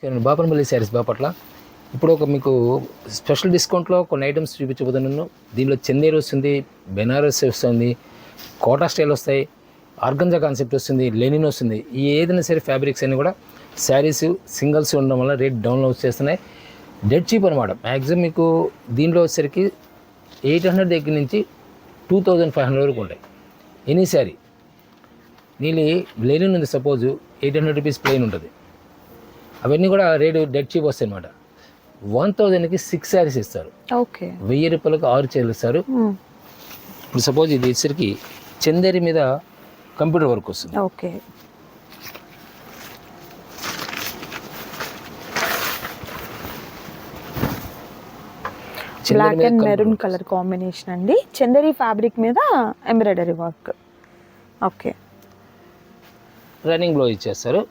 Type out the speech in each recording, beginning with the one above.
బాపనపల్లి శారీస్ బాపట్ల ఇప్పుడు ఒక మీకు స్పెషల్ డిస్కౌంట్లో కొన్ని ఐటమ్స్ చూపించబోతున్నాను. దీనిలో చందేరి వస్తుంది, బెనారస్ వస్తుంది, కోటా స్టైల్ వస్తాయి, ఆర్గంజా కాన్సెప్ట్ వస్తుంది, లెనిన్ వస్తుంది. ఈ ఏదైనా సరే ఫ్యాబ్రిక్స్ అన్నీ కూడా శారీస్ సింగిల్స్ ఉండడం వల్ల రేట్ డౌన్లో వచ్చేస్తున్నాయి. డెడ్ చీప్ అనమాట. మ్యాక్సిమం మీకు దీంట్లో వచ్చేసరికి 800 దగ్గర నుంచి 2500 వరకు ఉంటాయి ఎనీ శారీ. నీళ్ళు లెనిన్ ఉంది సపోజు 800 రూపీస్ ప్లెయిన్ ఉంటుంది. అవన్నీ కూడా రేటు డెడ్ చీప్ వస్తాయి అనమాట. 1000కి 6 శారీస్ ఇస్తారు. ఓకే, 1000 రూపాయలకు 6 చీరలు ఇస్తారు. ఇప్పుడు సపోజ్ ఇది వచ్చేసరికి చందేరి మీద కంప్యూటర్ వర్క్ వస్తుంది. Okay, black and maroon colour combination అండి. చందేరి ఫ్యాబ్రిక్ మీద embroidery work. Okay, running blouse ఇచ్చేస్తారు.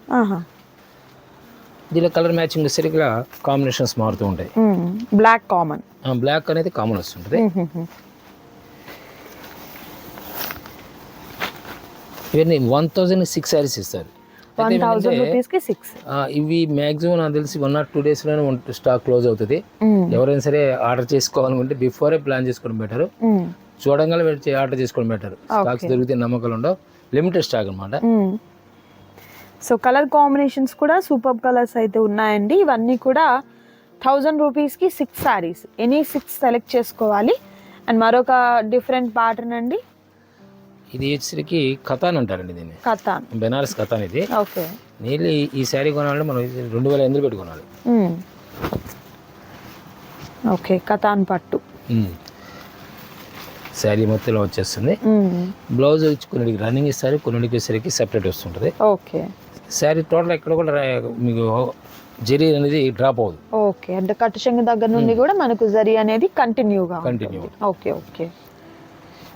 దీనిలో కలర్ మ్యాచింగ్ వచ్చేసరికి కాంబినేషన్స్ మారుతూ ఉంటాయి. బ్లాక్ కామన్, బ్లాక్ అనేది కామన్ వస్తుంటుంది. ఇవన్నీ 1006 శారీస్ ఇస్తారు. 1000 రూపీస్కి 6. ఇవి మ్యాక్సిమం నాకు తెలిసి 1 or 2 డేస్లోనే స్టాక్ క్లోజ్ అవుతుంది. ఎవరైనా సరే ఆర్డర్ చేసుకోవాలనుకుంటే బిఫోరే ప్లాన్ చేసుకోవడం బెటర్. చూడంగానే ఆర్డర్ చేసుకోవడం బెటర్. స్టాక్స్ దొరికితే నమ్మకాలు ఉండవు. లిమిటెడ్ స్టాక్ అనమాట. సో కలర్ కాంబినేషన్స్ కూడా సూపర్ కలర్స్ అయితే ఉన్నాయండి. ఇవన్నీ కూడా 1000 రూపీస్కి 6 శారీస్. ఎనీ 6 సెలెక్ట్ చేసుకోవాలి. అండ్ మరొక డిఫరెంట్ ప్యాటర్న్ అండి. ఇది వచ్చేసరికి కథాన్ అంటారండి దీన్ని. కథాన్, బెనారస్ కథాన్ ఇది. ఓకే, నీళ్ళు ఈ శారీ కొనాలంటే మనం 2800 పెట్టి కొనాలి. ఓకే, కథాన్ పట్టు శారీ మొత్తంలో వచ్చేస్తుంది. బ్లౌజ్ కొన్నిటికి రన్నింగ్ ఇస్తారు, కొన్నిటికి వచ్చేసరికి సెపరేట్ వస్తుంటుంది. ఓకే, శారీ టోటల్ ఎక్కడ కూడా మీకు జరీ అనేది డ్రాప్ అవ్వదు. ఓకే, అంటే కట్టు చెంగు దగ్గర నుండి కూడా మనకు జరీ అనేది కంటిన్యూ. Okay, okay.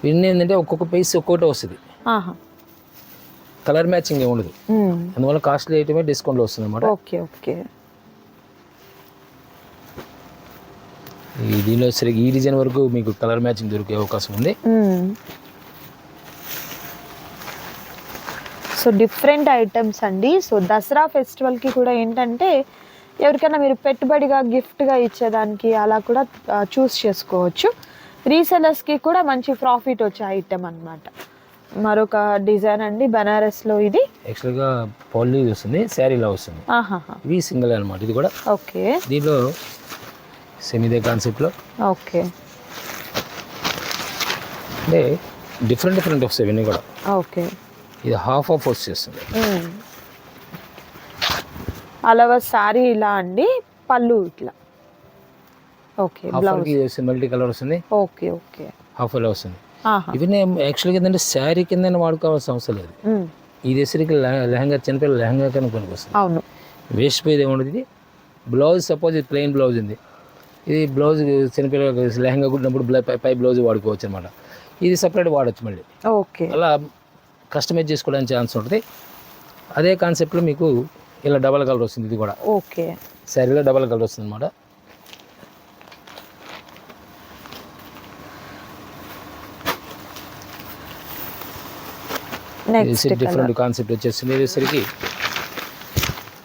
ఇవన్నీ ఏంటంటే ఒక్కొక్క పీస్ ఒక్కొక్కటి వస్తుంది. కలర్ మ్యాచింగ్ ఏమి ఉండదు. అందువల్ల కాస్ట్లీ ఐటమే డిస్కౌంట్లో వస్తుంది అన్నమాట. Okay, okay. దీనిలో సరిగ్గా ఈ డిజైన్ వరకు మీకు కలర్ మ్యాచింగ్ దొరికే అవకాశం ఉంది. సో డిఫరెంట్ ఐటమ్స్ అండి. సో దసరా ఫెస్టివల్కి కూడా ఏంటంటే ఎవరికైనా మీరు పెట్టుబడిగా గిఫ్ట్గా ఇచ్చేదానికి అలా కూడా చూస్ చేసుకోవచ్చు. రీసెలర్స్కి కూడా మంచి ప్రాఫిట్ వచ్చే ఐటమ్ అన్నమాట. మరొక డిజైన్ అండి బనారస్లో. ఇది యాక్చువల్గా పౌలి వస్తుంది, శారీలా వస్తుంది. ఇవి సింగిల్ అనమాట. ఇది కూడా ఓకే. దీనిలో సెమీదే కాన్సెప్ట్లో. ఓకే, అంటే డిఫరెంట్ డిఫరెంట్ వస్తాయి ఇవన్నీ కూడా. ఓకే. ఇది హాఫ్ ఆఫ్ వచ్చేస్తుంది. అలా సారీ ఇలా అండి, పళ్ళు ఇట్లా. ఓకే, బ్లౌజ్ మల్టీ కలర్ వస్తుంది. Okay, okay. హాఫ్ అలా వస్తుంది. ఇవన్నీ యాక్చువల్గా ఏంటంటే శారీ కింద వాడుకోవాల్సిన అవసరం లేదు. ఇది వచ్చరికి లెహంగా, చిన్నపిల్లల లెహంగా కన్నా పనికి వస్తుంది. అవును, వేస్ట్ పోయేది ఏముండదు. ఇది బ్లౌజ్ సపోజ్ ఇది ప్లెయిన్ బ్లౌజ్ ఉంది. ఇది బ్లౌజ్ చిన్నపిల్లల లెహంగా కుట్టినప్పుడు పై బ్లౌజ్ వాడుకోవచ్చు అనమాట. ఇది సపరేట్ వాడచ్చు మళ్ళీ. ఓకే, అలా కస్టమైజ్ చేసుకోవడానికి ఛాన్స్ ఉంటుంది. అదే కాన్సెప్ట్లో మీకు ఇలా డబల్ కలర్ వస్తుంది. ఇది కూడా ఓకే, శారీలో డబల్ కలర్ వస్తుంది అనమాట. డిఫరెంట్ కాన్సెప్ట్ వచ్చేస్తుంది. ఇది వచ్చేసరికి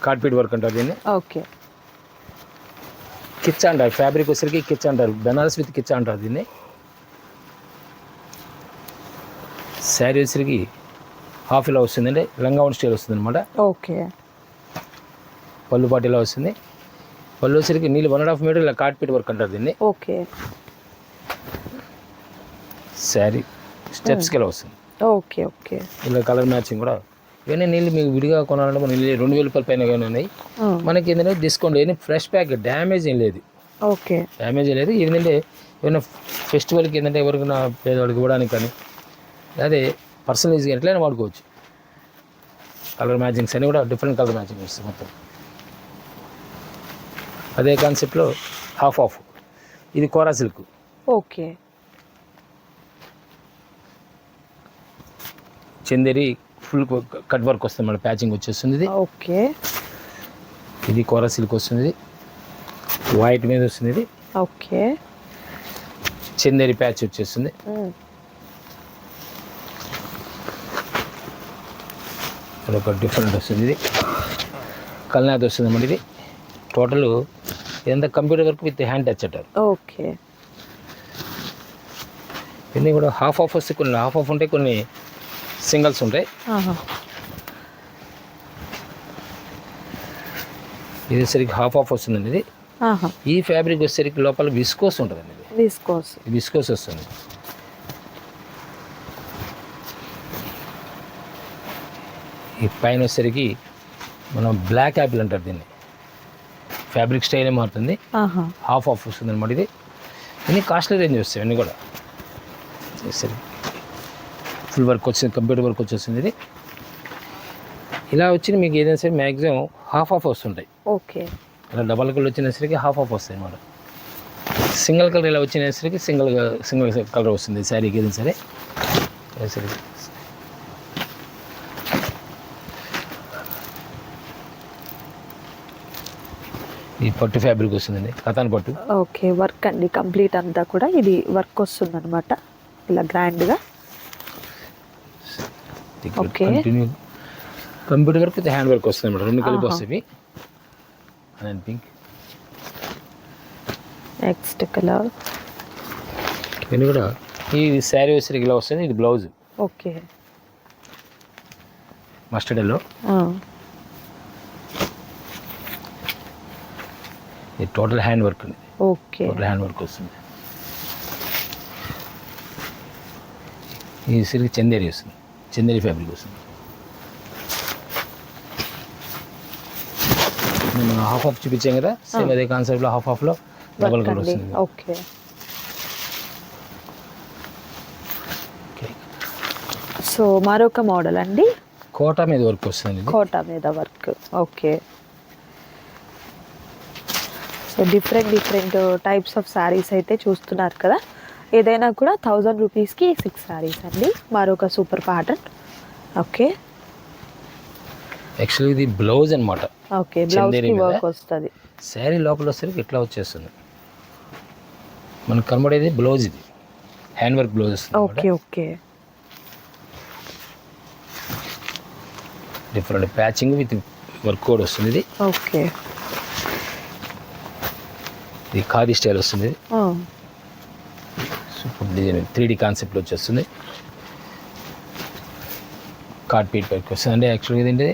కార్పెట్ వర్క్ అంటారు దీన్ని. ఓకే, కిచ్ అంటారు. ఫ్యాబ్రిక్ వచ్చేసరికి కిచ్ అంటారు. బెనారస్ విత్ కిచ్ అంటారు దీన్ని. శారీ వచ్చేసరికి హాఫ్ ఇలా వస్తుందండి. లంగావన్ స్టైల్ వస్తుంది అనమాట. ఓకే, పళ్ళు పాటు ఇలా వస్తుంది. పళ్ళు వచ్చేసరికి నీళ్ళు 1.5 మీటర్ ఇలా కార్పెట్ వర్క్ అంటారు దీన్ని. ఓకే. శారీ స్టెప్స్కి ఇలా వస్తుంది. Okay, okay. ఇలా కలర్ మ్యాచింగ్ కూడా. ఇవన్నీ నీళ్ళు మీకు విడిగా కొనాలంటే మన 2000 రూపాయల పైన కానీ ఉన్నాయి. మనకి ఏంటంటే డిస్కౌంట్ ఏమి ఫ్రెష్ ప్యాక్, డ్యామేజ్ ఏం లేదు. ఓకే, డ్యామేజ్ లేదు. ఏంటంటే ఏమైనా ఫెస్టివల్కి ఏంటంటే ఎవరికైనా పేదవాడికి ఇవ్వడానికి కానీ అదే పర్సనలైజ్గా ఎట్లయినా వాడుకోవచ్చు. కలర్ మ్యాచింగ్స్ అన్నీ కూడా డిఫరెంట్ కలర్ మ్యాచింగ్ వస్తుంది మొత్తం. అదే కాన్సెప్ట్లో హాఫ్ ఆఫ్. ఇది కోరా silk. Okay, Chanderi full cut work వస్తుంది మన ప్యాచింగ్ వచ్చేస్తుంది. ఇది ఓకే. ఇది కోరా సిల్క్ వస్తుంది. వైట్ మీద వస్తుంది. ఇది ఓకే. చందేరి ప్యాచ్ వచ్చేస్తుంది. ఒక డిఫరెంట్ వస్తుంది. ఇది కల్నాథ్ వస్తుంది అన్నమాట. ఇది టోటల్ ఇదంతా computer work with hand touch అంటారు. ఓకే. ఇవన్నీ కూడా హాఫ్ ఆఫ్ వస్తే కొన్ని హాఫ్ ఆఫ్ ఉంటాయి, కొన్ని సింగిల్స్ ఉంటాయి. ఇది సరికి హాఫ్ ఆఫ్ వస్తుందండి. ఇది ఈ ఫ్యాబ్రిక్ వచ్చేసరికి లోపల విస్కోస్ ఉంటుందండి. ఇది విస్కోస్ వస్తుంది. ఈ పైన వచ్చేసరికి మనం బ్లాక్ యాపిల్ అంటారు దీన్ని. ఫ్యాబ్రిక్ స్టైలే మారుతుంది. హాఫ్ ఆఫ్ వస్తుంది అనమాట. ఇది ఇన్ని కాస్ట్లీ రేంజ్ వస్తాయి అన్నీ కూడా. సరే ఫుల్ వర్క్ వచ్చింది, కంప్యూటర్ వర్క్ వచ్చేసింది. ఇది ఇలా వచ్చిన మీకు ఏదైనా సరే మ్యాక్సిమం హాఫ్ ఆఫ్ వస్తుంటాయి. ఓకే. ఇలా డబల్ కలర్ వచ్చినసరికి హాఫ్ ఆఫ్ వస్తాయి అన్నమాట. సింగిల్ కలర్ ఇలా వచ్చినసరికి సింగిల్ కలర్ వస్తుంది శారీకి ఏదైనా సరే. సరే ఈ పట్టు ఫ్యాబ్రిక్ వస్తుందండి, కథాన్ పట్టు. ఓకే. వర్క్ అండి కంప్లీట్ అంతా కూడా ఇది వర్క్ వస్తుంది అనమాట, ఇలా గ్రాండ్గా. Okay. Computer work with hand work వస్తుంది అనమాట, రెండు కలిపి వస్తాయి. And pink. Next colour. ఇవన్నీ కూడా ఈ శారీ వచ్చేసరికి ఇలా వస్తుంది. ఇది బ్లౌజ్. ఓకే. Mustard yellow. ఇది టోటల్ హ్యాండ్ వర్క్ అండి. ఓకే. టోటల్ హ్యాండ్ వర్క్ వస్తుంది. ఈ సిల్క్ చందేరి వస్తుంది, చందేరి ఫ్యాబ్రిక్ వస్తుంది. మనం హాఫ్ ఆఫ్ చూపించాం కదా, సేమ్ అదే కాన్సెప్ట్లో హాఫ్ ఆఫ్లో డబల్ కలర్ వస్తుంది. ఓకే. సో మరొక మోడల్ అండి, కోటా మీద వర్క్ వస్తుంది. కోటా మీద work. Okay. So different types of saris అయితే చూస్తున్నారు కదా. ఏదైనా కూడా 1000 రూపీస్కి 6 శారీస్ అండి. మరొక సూపర్ ప్యాటర్న్. ఓకే. యాక్చువల్లీ ఇది బ్లౌజ్ అనమాట. ఓకే. బ్లౌజ్కి వర్క్ వస్తుంది. శారీ లోపల వచ్చేసరికి ఇట్లా వచ్చేస్తుంది. మనకు కనబడేది బ్లౌజ్, ఇది హ్యాండ్ వర్క్ బ్లౌజ్ వస్తుంది. Okay. Okay. Different patching with work కూడా వస్తుంది. ఇది ఓకే. ఇది ఖాదీ స్టైల్ వస్తుంది. సూపర్ డిజైన్ 3D కాన్సెప్ట్లో వచ్చేస్తుంది. కార్డ్ పీట్ వర్క్ వస్తుంది. అంటే యాక్చువల్గా ఏంటంటే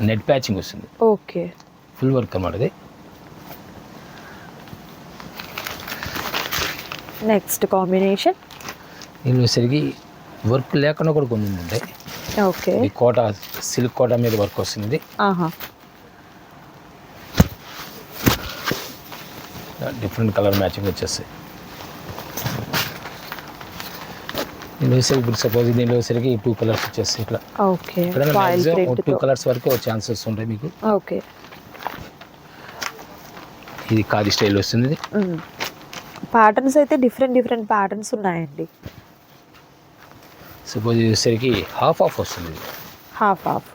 నెట్ ప్యాచింగ్ వస్తుంది. ఓకే. ఫుల్ వర్క్ అన్నమాట ఇది. Next combination. దీనిలో సరిగి వర్క్ లేకుండా కూడా కొన్ని ఉంటాయి. ఓకే. ఇది కోటా, సిల్క్ కోటా మీద వర్క్ వస్తుంది. డిఫరెంట్ కలర్ మ్యాచింగ్ వచ్చేస్తాయి. దీనిలో సరికి ఇప్పుడు సపోజ్ దీనిలో సరికి 2 కలర్స్ వచ్చేస్తాయి ఇట్లా. ఓకే. ఇక్కడ మ్యాక్సిమం 2 కలర్స్ వరకు ఛాన్సెస్ ఉంటాయి మీకు. ఓకే. ఇది ఖాదీ స్టైల్ వస్తుంది. ఇది ప్యాటర్న్స్ అయితే డిఫరెంట్ ప్యాటర్న్స్ ఉన్నాయండి. సపోజ్ ఇది వచ్చేసరికి హాఫ్ ఆఫ్ వస్తుంది. Half of.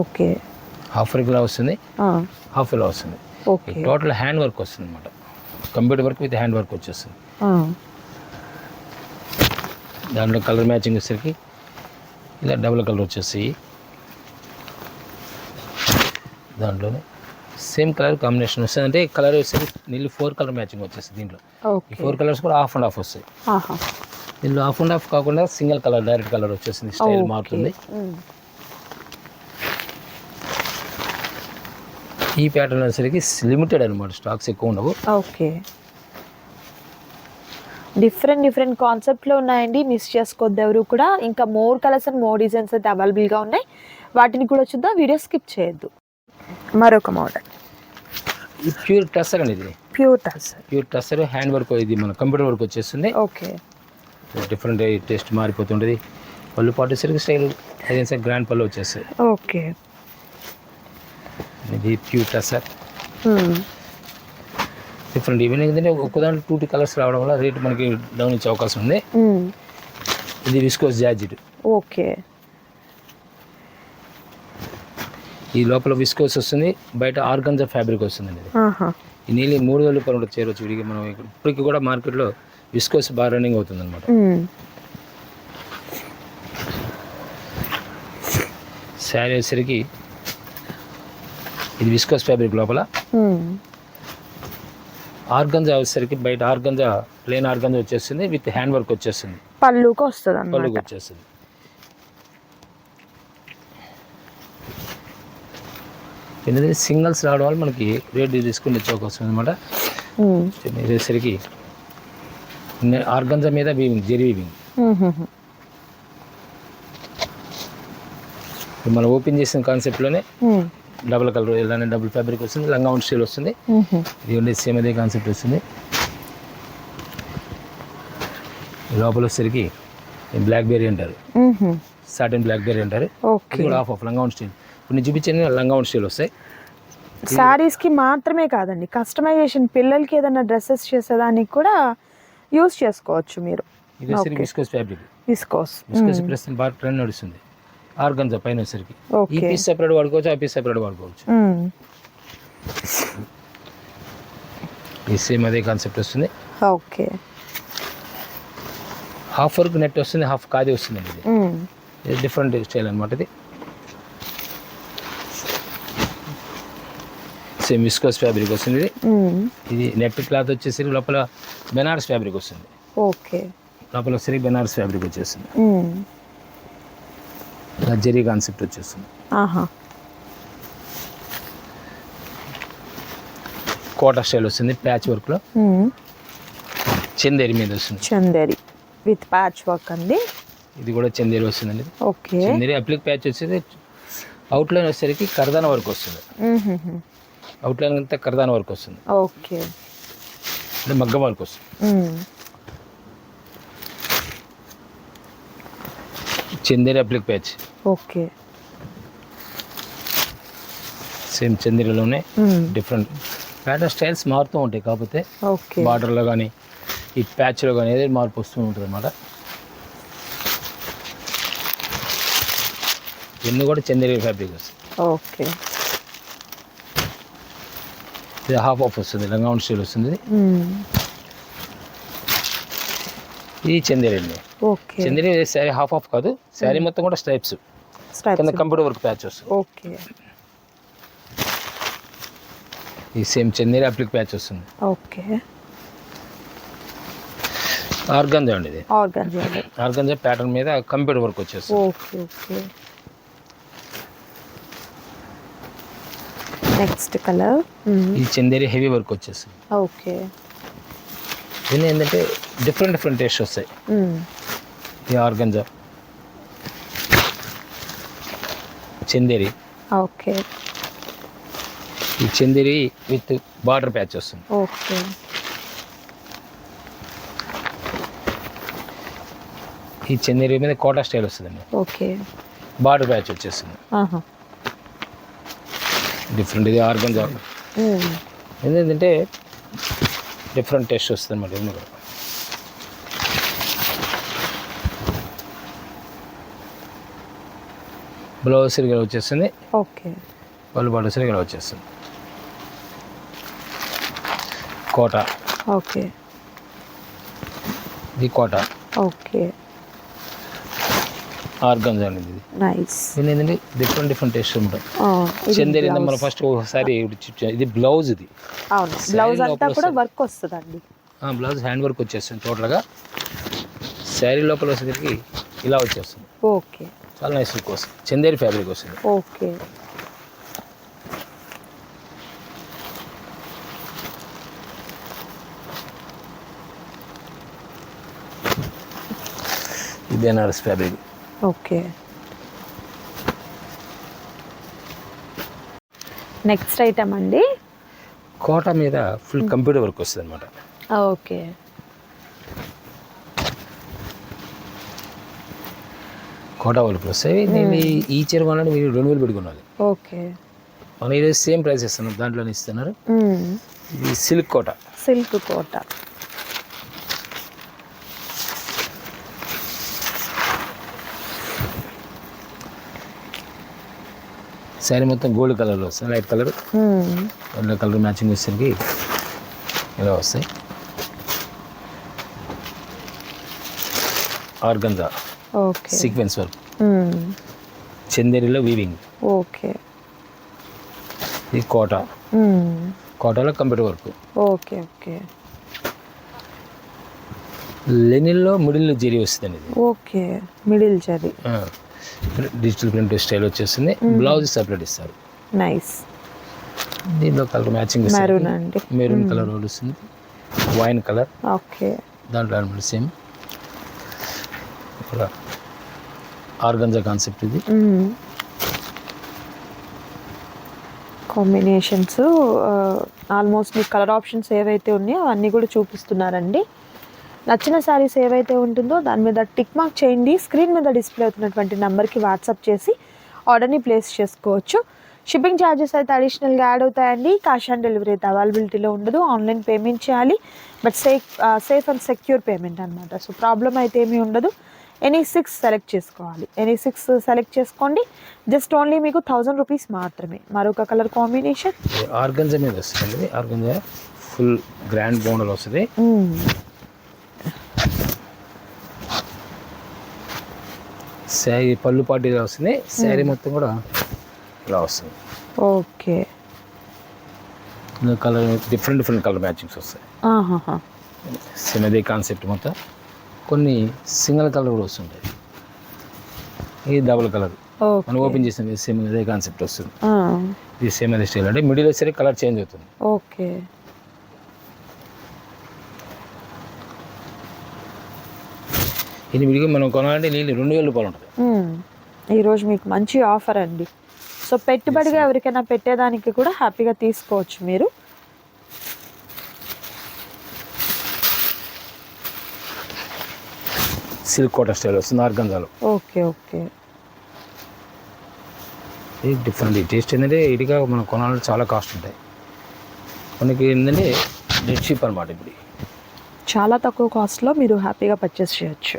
Okay. Half work ఇలా వస్తుంది, హాఫ్ ఇలా వస్తుంది. ఓకే. టోటల్ హ్యాండ్ వర్క్ వస్తుంది అనమాట. Computer work with hand work వచ్చేస్తుంది. దాంట్లో కలర్ మ్యాచింగ్ వచ్చేసరికి ఇలా డబుల్ కలర్ వచ్చేస్తాయి. దాంట్లోనే సేమ్ కలర్ కాంబినేషన్ వస్తుంది. అంటే కలర్ వచ్చేసరికి నీళ్ళు 4 కలర్ మ్యాచింగ్ వచ్చేస్తుంది. దీంట్లో ఈ 4 కలర్స్ కూడా హాఫ్ అండ్ హాఫ్ వస్తాయి. దీనిలో హాఫ్ అండ్ హాఫ్ కాకుండా సింగిల్ కలర్, డైరెక్ట్ కలర్ వచ్చేసింది. స్టైల్ మారుతుంది. ఈ ప్యాటర్న్ వచ్చేసరికి లిమిటెడ్ అనమాట, స్టాక్స్ ఎక్కువ ఉండవు. ఓకే. డిఫరెంట్ కాన్సెప్ట్లో ఉన్నాయండి, మిస్ చేసుకోవద్దు ఎవరు కూడా. ఇంకా more colours and more designs అయితే అవైలబుల్గా ఉన్నాయి, వాటిని కూడా చూద్దాం, వీడియో స్కిప్ చేయొద్దు. మరొక మోడల్, ఈ ప్యూర్ టస్సర్ అండి. ఇది ప్యూర్ టస్సర్ హ్యాండ్ వర్క్. ఇది మన కంప్యూటర్ వర్క్ వచ్చేస్తుంది. ఓకే. డిఫరెంట్ టేస్ట్ మారిపోతుంటుంది. పళ్ళు పాటు వచ్చేసరికి స్టైల్ అదే గ్రాండ్ పళ్ళు వచ్చేస్తాయి. ఓకే. ఇది ప్యూర్ టస్సర్. డిఫరెంట్ ఈవెన్ ఏంటంటే ఒక్కదాంట్లో 2 కలర్స్ రావడం వల్ల రేట్ మనకి డౌన్ ఇచ్చే అవకాశం ఉంది. ఇది విస్కోస్ జార్జెట్. ఓకే. ఈ లోపల విస్కోస్ వస్తుంది, బయట ఆర్గంజా ఫ్యాబ్రిక్ వస్తుందండి. ఈ నీళ్ళు 3000 రూపాయలు చేరవచ్చు విడిగి. మనం ఇప్పటికి కూడా మార్కెట్లో విస్కోస్ బాగా రన్నింగ్ అవుతుంది అనమాట. శారీ వచ్చేసరికి ఇది విస్కోస్ ఫ్యాబ్రిక్ లోపల. ఆర్గంజా వచ్చేసరికి బయట ఆర్గంజా ప్లెయిన్ ఆర్గంజా వచ్చేస్తుంది, విత్ హ్యాండ్ వర్క్ వచ్చేస్తుంది, పళ్ళుకి వస్తుంది పళ్ళుకి వచ్చేస్తుంది. ఎందుకంటే సింగిల్స్ రావడం వల్ల మనకి రేట్ డిస్కౌంట్ ఇచ్చే అవకాశం అనమాట. ఇది వచ్చేసరికి ఆర్గంజా మీద వీవింగ్, జెరీ వీవింగ్. మనం ఓపెన్ చేసిన కాన్సెప్ట్లోనే డబుల్ కలర్ ఇలానే డబుల్ ఫ్యాబ్రిక్ వస్తుంది, లంగా అవుట్ స్టైల్ వస్తుంది. ఇది ఉండేది సేమ్ అదే కాన్సెప్ట్ వస్తుంది. లోపల వచ్చేసరికి బ్లాక్ బెర్రీ అంటారు, సాటిన్ బ్లాక్ బెర్రీ అంటారు. ఇది కూడా హాఫ్ లంగా అవుట్ స్టైల్. ఇప్పుడు నేను చూపించాను లంగా అవుట్ స్టైల్ వస్తాయి. శారీస్కి మాత్రమే కాదండి, కస్టమైజేషన్ పిల్లలకి ఏదైనా డ్రెస్సెస్ చేసేదానికి కూడా యూస్ చేసుకోవచ్చు మీరు. ఇది వచ్చేసరికి విస్కోస్ ఫ్యాబ్రిక్, విస్కోస్ ప్లస్ బాగా ట్రెండ్ నడుస్తుంది. ఆర్గంజా పైన వచ్చేసరికి ఈ పీస్ సెపరేట్ వాడుకోవచ్చు, ఆ పీస్ సెపరేట్ వాడుకోవచ్చు. ఈ సేమ్ అదే కాన్సెప్ట్ వస్తుంది. ఓకే, హాఫ్ వర్క్ నెట్ వస్తుంది, హాఫ్ ఖాదీ వస్తుంది అండి. ఇది డిఫరెంట్ స్టైల్ అనమాట. ఇది సేమ్ విస్కోస్ ఫ్యాబ్రిక్ వస్తుంది. ఇది నెట్ క్లాత్ వచ్చేసి లోపల బెనారస్ ఫ్యాబ్రిక్ వస్తుంది. ఓకే, లోపల వచ్చేసరికి బెనారస్ ఫ్యాబ్రిక్ వచ్చేస్తుంది, జరీ కాన్సెప్ట్ వచ్చేస్తుంది. కోటా స్టైల్ వస్తుంది, ప్యాచ్ వర్క్ లో. చందేరి మీద వస్తుంది, చందేరి విత్ ప్యాచ్ వర్క్ అండి. ఇది కూడా చందేరి వస్తుందండి. ఓకే, చందేరి అప్లిక్ ప్యాచ్ వచ్చేది. అవుట్లైన్ వచ్చేసరికి కర్దాన వర్క్ వస్తుంది, అవుట్లైన్ అంతా కర్దాన వర్క్ వస్తుంది. ఓకే, అంటే మగ్గం వర్క్ వస్తుంది. Chanderi applique patch. Okay, same చందేరిలోనే డిఫరెంట్ ప్యాటర్న్ స్టైల్స్ మారుతూ ఉంటాయి. కాకపోతే బార్డర్లో కానీ ఈ ప్యాచ్లో కానీ ఏదైనా మార్పు వస్తూ ఉంటుంది అన్నమాట. ఇవన్నీ కూడా చందేరి ఫ్యాబ్రిక్ వస్తుంది. ఓకే, ఇది హాఫ్ ఆఫ్ వస్తుంది, లంగా స్టైల్ వస్తుంది. ఇది చందేరి అండి. చందేరి శారీ హాఫ్ ఆఫ్ కాదు, శారీ మొత్తం కూడా స్ట్రైప్స్ కింద కంప్యూటర్ వర్క్ ప్యాచ్ వస్తుంది. ఓకే, ఈ సేమ్ చందేరి అప్లిక్ ప్యాచ్ వస్తుంది. ఓకే, ఆర్గంజా అండి. ఇది ఆర్గంజా, ఆర్గంజా ప్యాటర్న్ మీద కంప్యూటర్ వర్క్ వచ్చేస్తుంది. Okay, okay. నెక్స్ట్ కలర్ ఈ చందేరి హెవీ వర్క్ వచ్చేస్తుంది. ఓకే, దీన్ని ఏంటంటే డిఫరెంట్ డిఫరెంట్ టేస్ట్ వస్తాయి. ఈ ఆర్గంజా, చందేరి. ఓకే, ఈ చందేరి విత్ బార్డర్ ప్యాచ్ వస్తుంది. ఓకే, ఈ చందేరి మీద కోటా స్టైల్ వస్తుందండి. ఓకే, బార్డర్ ప్యాచ్ వచ్చేస్తుంది. డిఫరెంట్. ఇది ఆర్గంజా. ఏంటంటే డిఫరెంట్ టేస్ట్ వస్తుంది అన్నమాట. ఇవన్నీ కూడా బ్లౌజ్ సరిగా వచ్చేస్తుంది. ఓకే, పళ్ళు బార్డర్ సరిగా వచ్చేస్తుంది. కోటా. ఓకే, ఇది కోటా. ఓకే, ఆర్గంజా అనేది. ఇది నైస్. దీని ఏంటంటే డిఫరెంట్ డిఫరెంట్ టేస్ట్ ఉంటాయి. చందేరి మనం ఫస్ట్ ఒకసారి ఇది బ్లౌజ్. ఇది అవును, బ్లౌజ్ అంతా కూడా వర్క్ వస్తుందండి. బ్లౌజ్ హ్యాండ్ వర్క్ వచ్చేస్తుంది టోటల్గా. శారీ లోపల వచ్చేసరికి ఇలా వచ్చేస్తుంది. ఓకే, చాలా నైస్ లుక్ వస్తుంది. చందేరి ఫ్యాబ్రిక్ వస్తుంది. ఓకే, ఇది Banaras fabric. Okay, next item అండి. కోటా మీద ఫుల్ కంప్యూటర్ వర్క్ వస్తుంది అనమాట. ఓకే, కోటా వర్క్ వస్తాయి. దీన్ని ఈ చీర కొనాలి మీరు 2000 పెట్టుకున్నారు. ఓకే, మనం ఈరోజు సేమ్ ప్రైస్ ఇస్తున్నాం, దాంట్లోనే ఇస్తున్నారు. ఇది సిల్క్ కోటా. సిల్క్ కోటా. శారీ మొత్తం గోల్డ్ కలర్లో వస్తుంది, light colour. Yellow colour matching వచ్చేసరికి ఇలా వస్తాయి. Organza okay, sequence work. చందేరిలో వీవింగ్. ఓకే. ఇది కోటాలో కంప్యూటర్ వర్క్. Okay okay. లెనిన్లో మిడిల్ జెరీ వస్తుందండి ఇది. Okay, middle zari. Digital print style వచ్చేస్తుంది. బ్లౌజ్ సపరేట్ ఇస్తారు. నైస్. దీంట్లో కలర్ మ్యాచింగ్ మెరూన్ అండి. మెరూన్ కలర్ వస్తుంది, వైన్ కలర్. ఓకే. దాంట్లో సేమ్ ఆర్గంజా కాన్సెప్ట్ ఇది. కాంబినేషన్స్ ఆల్మోస్ట్ మీకు కలర్ ఆప్షన్స్ ఏవైతే ఉన్నాయో అవన్నీ కూడా చూపిస్తున్నారండి. నచ్చిన శారీస్ ఏవైతే ఉంటుందో దాని మీద టిక్ మార్క్ చేయండి. స్క్రీన్ మీద డిస్ప్లే అవుతున్నటువంటి నెంబర్కి వాట్సాప్ చేసి ఆర్డర్ని ప్లేస్ చేసుకోవచ్చు. షిప్పింగ్ ఛార్జెస్ అయితే అడిషనల్గా యాడ్ అవుతాయండి. క్యాష్ ఆన్ డెలివరీ అయితే అవైలబిలిటీలో ఉండదు, ఆన్లైన్ పేమెంట్ చేయాలి. But safe and secure payment అనమాట. సో ప్రాబ్లం అయితే ఏమీ ఉండదు. ఎనీ 6 సెలెక్ట్ చేసుకోవాలి. ఎనీ 6 సెలెక్ట్ చేసుకోండి. జస్ట్ ఓన్లీ మీకు 1000 రూపీస్ మాత్రమే. మరొక కలర్ కాంబినేషన్ ఆర్గంజా మీద వస్తుంది. ఆర్గంజా ఫుల్ గ్రాండ్ బౌండర్ వస్తుంది. శారీ పళ్ళు పాటీలో వస్తుంది. శారీ మొత్తం కూడా ఇలా వస్తుంది. Okay. Colour different colour matchings వస్తాయి. సేమ్ అదే కాన్సెప్ట్ మొత్తం. కొన్ని సింగిల్ కలర్ కూడా వస్తుంటాయి. ఇది డబుల్ కలర్ మనం ఓపెన్ చేసిన సేమ్ అదే కాన్సెప్ట్ వస్తుంది. ఇది సేమ్ అదే స్టైల్ అంటే మిడిల్ వచ్చేసరికి కలర్ చేంజ్ అవుతుంది. ఓకే. ఇది విడిగా మనం కొనాలంటే నీళ్ళు 2000 రూపాయలు ఉంటుంది. ఈరోజు మీకు మంచి ఆఫర్ అండి. సో పెట్టుబడిగా ఎవరికైనా పెట్టేదానికి కూడా హ్యాపీగా తీసుకోవచ్చు మీరు. సిల్క్ కోటా స్టైల్ వస్తుంది ఆర్గంజాలో. Okay okay. ఇది డిఫరెంట్ టేస్ట్ ఏంటంటే ఇదిగా మనం కొనాలంటే చాలా కాస్ట్ ఉంటాయి. మనకి ఏంటంటే డెడ్ షీప్ అనమాట. ఇప్పుడు చాలా తక్కువ కాస్ట్లో మీరు హ్యాపీగా పర్చేస్ చేయొచ్చు.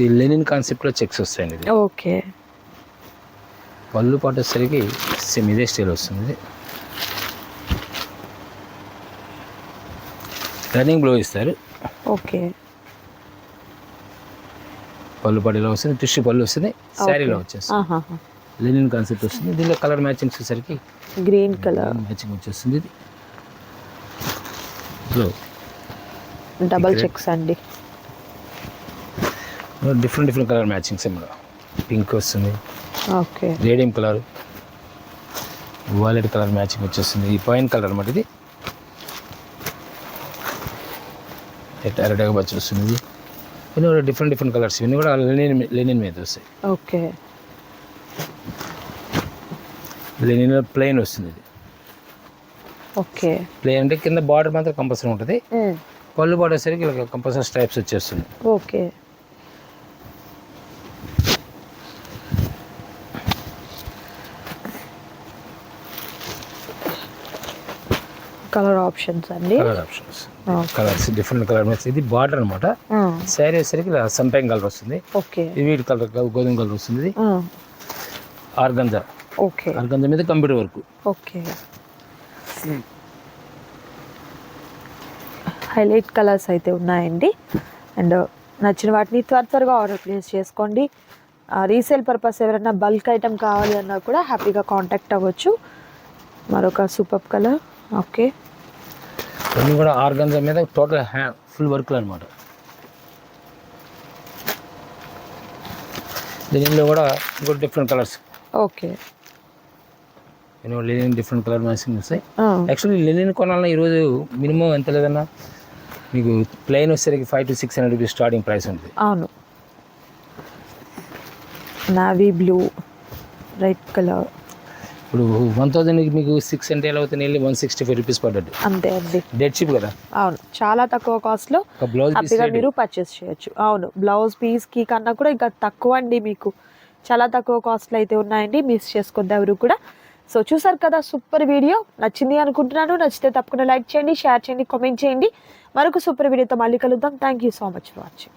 ఈ లెనిన్ కాన్సెప్ట్లో చెక్స్ వస్తాయండి. ఇది ఓకే. పళ్ళు పాటు వచ్చేసరికి సేమ్ ఇదే స్టైల్ వస్తుంది. రన్నింగ్ బ్లౌజ్ ఇస్తారు. ఓకే. పళ్ళు పాటిలో వస్తుంది, టిష్యూ పళ్ళు వస్తుంది, శారీలో వచ్చేస్తుంది. లెనిన్ కాన్సెప్ట్ వస్తుంది. దీనిలో కలర్ మ్యాచింగ్ వచ్చేసరికి గ్రీన్ కలర్ మ్యాచింగ్ వచ్చేస్తుంది. ఇది డబల్ చెక్స్ అండి. డిఫరెంట్ కలర్ మ్యాచింగ్స్ ఏమో. పింక్ వస్తుంది, okay. Radium colour, wallet colour matching వచ్చేస్తుంది. ఈ పైన్ కలర్ అనమాట. ఇది అరటగా బచ్చి వస్తుంది. ఇవన్నీ కూడా డిఫరెంట్ కలర్స్. ఇవన్నీ కూడా లెనిన్ మీద వస్తాయి. ఓకే. లెనిన్ ప్లెయిన్ వస్తుంది. ఇది ఓకే. ప్లెయిన్ అంటే కింద బార్డర్ మాత్రం కంపల్సరీ ఉంటుంది. పళ్ళు పడేసరికి ఇలా కంపల్సరీ స్ట్రైప్స్ వచ్చేస్తుంది. ఓకే. కలర్ ఆప్షన్స్ అండి. Colours different colour match. ఇది బార్డర్ అనమాట. శారీ వచ్చేసరికి ఇలా సంపంగి కలర్ వస్తుంది. ఓకే. వీటి కలర్ గోధుమ కలర్ వస్తుంది. ఆర్గంజా. ఓకే. ఆర్గంజా మీద computer work. Okay. Highlight colours అయితే ఉన్నాయండి. అండ్ నచ్చిన వాటిని త్వరగా ఆర్డర్ ప్లేస్ చేసుకోండి. రీసేల్ పర్పస్ ఎవరైనా బల్క్ ఐటమ్ కావాలి అన్నా కూడా హ్యాపీగా కాంటాక్ట్ అవ్వచ్చు. మరొక సూపర్ కలర్. ఓకే. ఇవన్నీ కూడా ఆర్గంజా మీద టోటల్ ఫుల్ వర్క్లు అనమాట. దీనిలో కూడా ఇంకో different colours. Okay. Linen different colour matching వస్తాయి. యాక్చువల్లీ లెనిన్ కొనాలన్నా ఈరోజు మినిమం ఎంత లేదన్నా మీకు ప్లెయిన్ వచ్చేసరికి 500 to 600 రూపీస్ స్టార్టింగ్ ప్రైస్ ఉంటుంది. అవును. Navy blue, red colour. ఇప్పుడు 1000కి మీకు 6 అంటే ఎలా అవుతుంది? 165 రూపీస్ పడ్డట్టు. అంతే అండి. డెడ్ షిప్ కదా. అవును, చాలా తక్కువ కాస్ట్లో హ్యాపీగా మీరు పర్చేస్ చేయొచ్చు. అవును, బ్లౌజ్ పీస్కి కన్నా కూడా ఇంకా తక్కువ అండి. మీకు చాలా తక్కువ కాస్ట్లు అయితే ఉన్నాయండి. మిస్ చేసుకోవద్దు ఎవరు కూడా. సో చూసారు కదా, సూపర్ వీడియో నచ్చింది అనుకుంటున్నాను. నచ్చితే తప్పకుండా లైక్ చేయండి, షేర్ చేయండి, కామెంట్ చేయండి. మరొక సూపర్ వీడియోతో మళ్ళీ కలుద్దాం. Thank you so much for watching.